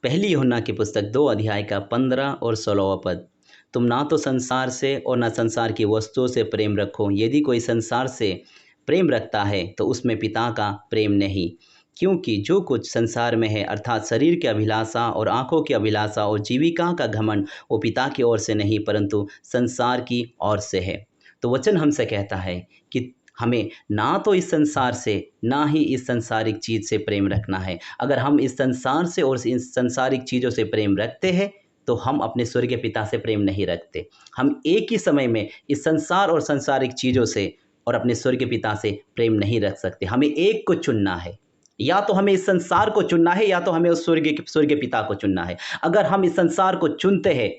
पहली यूहन्ना की पुस्तक 2 अध्याय का 15 और 16वां पद। तुम ना तो संसार से और ना संसार की वस्तुओं से प्रेम रखो। यदि कोई संसार से प्रेम रखता है तो उसमें पिता का प्रेम नहीं। क्योंकि जो कुछ संसार में है अर्थात शरीर की अभिलाषा और आँखों की अभिलाषा और जीविका का घमंड, वो पिता की ओर से नहीं परंतु संसार की ओर से है। तो वचन हमसे कहता है कि हमें ना तो इस संसार से ना ही इस संसारिक चीज़ से प्रेम रखना है। अगर हम इस संसार से और इस संसारिक चीज़ों से प्रेम रखते हैं तो हम अपने स्वर्गीय पिता से प्रेम नहीं रखते। हम एक ही समय में इस संसार और संसारिक चीज़ों से और अपने स्वर्गीय पिता से प्रेम नहीं रख सकते। हमें एक को चुनना है। या तो हमें इस संसार को चुनना है या तो हमें उस स्वर्गीय पिता को चुनना है। अगर हम इस संसार को चुनते हैं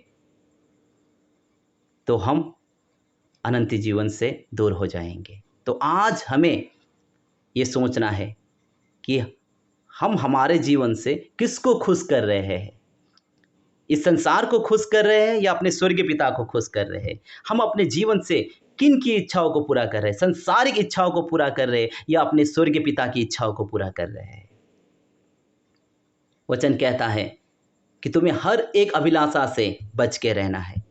तो हम अनंत जीवन से दूर हो जाएंगे। तो आज हमें ये सोचना है कि हम हमारे जीवन से किसको खुश कर रहे हैं। इस संसार को खुश कर रहे हैं या अपने स्वर्गीय पिता को खुश कर रहे हैं। हम अपने जीवन से किन की इच्छाओं को पूरा कर रहे हैं, संसारिक इच्छाओं को पूरा कर रहे हैं या अपने स्वर्गीय पिता की इच्छाओं को पूरा कर रहे हैं। वचन कहता है कि तुम्हें हर एक अभिलाषा से बच के रहना है।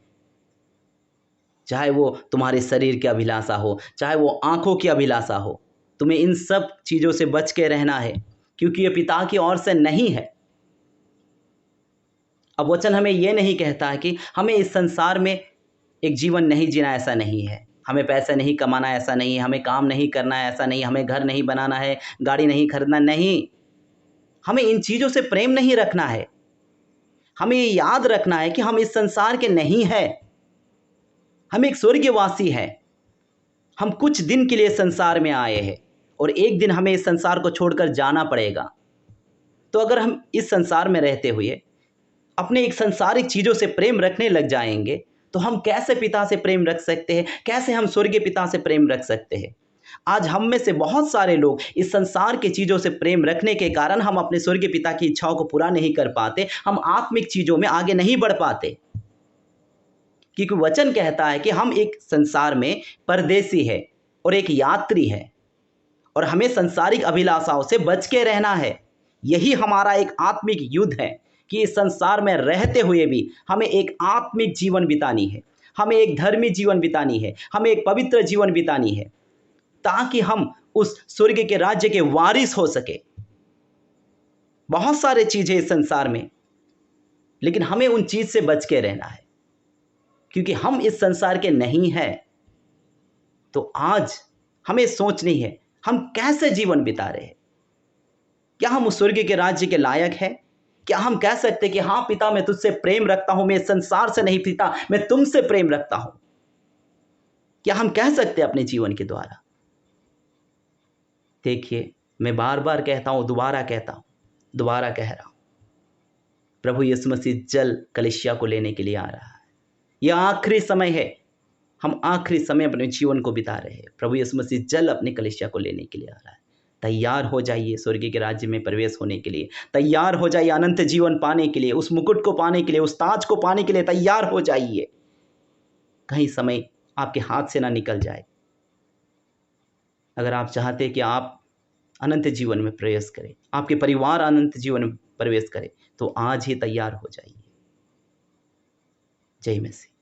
चाहे वो तुम्हारे शरीर की अभिलाषा हो, चाहे वो आँखों की अभिलाषा हो, तुम्हें इन सब चीज़ों से बच के रहना है क्योंकि ये पिता की ओर से नहीं है। अब वचन हमें ये नहीं कहता है कि हमें इस संसार में एक जीवन नहीं जीना, ऐसा नहीं है। हमें पैसे नहीं कमाना, ऐसा नहीं है। हमें काम नहीं करना है, ऐसा नहीं। हमें घर नहीं बनाना है, गाड़ी नहीं खरीदना, नहीं। हमें इन चीज़ों से प्रेम नहीं रखना है। हमें ये याद रखना है कि हम इस संसार के नहीं हैं। हम एक स्वर्गवासी हैं। हम कुछ दिन के लिए संसार में आए हैं और एक दिन हमें इस संसार को छोड़कर जाना पड़ेगा। तो अगर हम इस संसार में रहते हुए अपने एक संसारिक चीज़ों से प्रेम रखने लग जाएंगे तो हम कैसे पिता से प्रेम रख सकते हैं, कैसे हम स्वर्गीय पिता से प्रेम रख सकते हैं। आज हम में से बहुत सारे लोग इस संसार की चीज़ों से प्रेम रखने के कारण हम अपने स्वर्गीय पिता की इच्छाओं को पूरा नहीं कर पाते, हम आत्मिक चीज़ों में आगे नहीं बढ़ पाते। क्योंकि वचन कहता है कि हम एक संसार में परदेसी है और एक यात्री है और हमें संसारिक अभिलाषाओं से बच के रहना है। यही हमारा एक आत्मिक युद्ध है कि इस संसार में रहते हुए भी हमें एक आत्मिक जीवन बितानी है, हमें एक धर्मी जीवन बितानी है, हमें एक पवित्र जीवन बितानी है ताकि हम उस स्वर्ग के राज्य के वारिस हो सके। बहुत सारे चीज़ें इस संसार में, लेकिन हमें उन चीज़ से बच के रहना है क्योंकि हम इस संसार के नहीं हैं। तो आज हमें सोचनी है हम कैसे जीवन बिता रहे हैं। क्या हम उस स्वर्ग के राज्य के लायक हैं? क्या हम कह सकते कि हाँ पिता, मैं तुझसे प्रेम रखता हूं, मैं इस संसार से नहीं पिता, मैं तुमसे प्रेम रखता हूं? क्या हम कह सकते हैं अपने जीवन के द्वारा? देखिए, मैं बार बार कहता हूं, दोबारा कहता हूं, दोबारा कह रहा हूं, प्रभु यीशु मसीह जल कलीसिया को लेने के लिए आ रहा है। यह आखिरी समय है। हम आखिरी समय अपने जीवन को बिता रहे हैं। प्रभु यीशु मसीह जल अपने कलीसिया को लेने के लिए आ रहा है। तैयार हो जाइए स्वर्ग के राज्य में प्रवेश होने के लिए। तैयार हो जाइए अनंत जीवन पाने के लिए, उस मुकुट को पाने के लिए, उस ताज को पाने के लिए तैयार हो जाइए। कहीं समय आपके हाथ से ना निकल जाए। अगर आप चाहते हैं कि आप अनंत जीवन में प्रवेश करें, आपके परिवार अनंत जीवन में प्रवेश करे, तो आज ही तैयार हो जाइए। जय मसीह।